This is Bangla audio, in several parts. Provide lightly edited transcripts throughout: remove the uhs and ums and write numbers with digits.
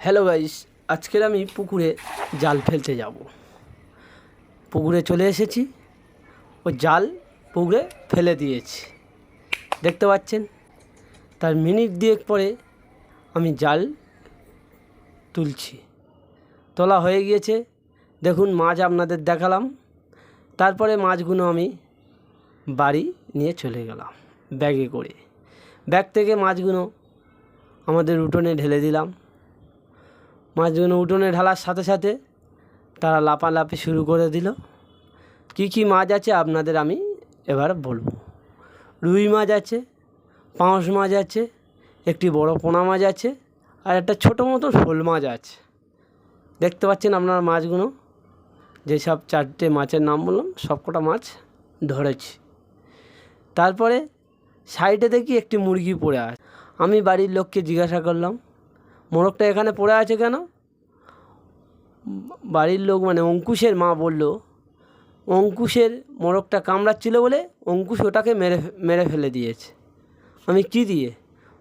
হ্যালো গাইস, আজকের আমি পুকুরে জাল ফেলতে যাব। পুকুরে চলে এসেছি, ও জাল পুকুরে ফেলে দিয়েছি, দেখতে পাচ্ছেন। তার মিনিট দুয়েক পরে আমি জাল তুলছি, তোলা হয়ে গিয়েছে। দেখুন, মাছ আপনাদের দেখালাম। তারপরে মাছগুলো আমি বাড়ি নিয়ে চলে গেলাম ব্যাগে করে। ব্যাগ থেকে মাছগুলো আমাদের উঠোনে ঢেলে দিলাম। মাছগুলো উঠোনে ঢালার সাথে সাথে তারা লাফালাফি শুরু করে দিল। কি কি মাছ আছে আপনাদের আমি এবার বলবো। রুই মাছ আছে, পাঙাশ মাছ আছে, একটি বড় পোনা মাছ আছে, আর একটা ছোটো মতো শোল মাছ আছে। দেখতে পাচ্ছেন আপনারা মাছগুলো, যেসব চারটে মাছের নাম বললাম সবকটা মাছ ধরেছি। তারপরে সাইডে দেখি একটি মুরগি পড়ে আছে। আমি বাড়ির লোককে জিজ্ঞাসা করলাম, মোরগটা এখানে পড়ে আছে কেন? বাড়ির লোক মানে অঙ্কুশের মা বলল, অঙ্কুশের মোরগটা কামড়াচ্ছিল বলে অঙ্কুশ ওটাকে মেরে ফেলে দিয়েছে। আমি কি দিয়ে?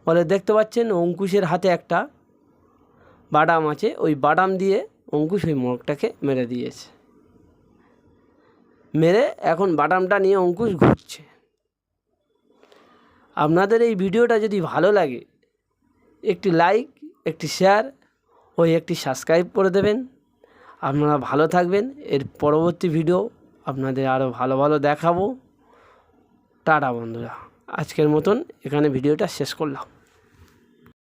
বলে, দেখতে পাচ্ছেন অঙ্কুশের হাতে একটা বাদাম আছে, ওই বাদাম দিয়ে অঙ্কুশ ওই মোরগটাকে মেরে দিয়েছে। মেরে এখন বাদামটা নিয়ে অঙ্কুশ ঘুরছে। আপনাদের এই ভিডিওটা যদি ভালো লাগে, একটি লাইক, একটি শেয়ার ও একটি সাবস্ক্রাইব করে দেবেন। আপনারা ভালো থাকবেন। এর পরবর্তী ভিডিও আপনাদের আরও ভালো ভালো দেখাবো। টাটা বন্ধুরা, আজকের মতন এখানে ভিডিওটা শেষ করলাম।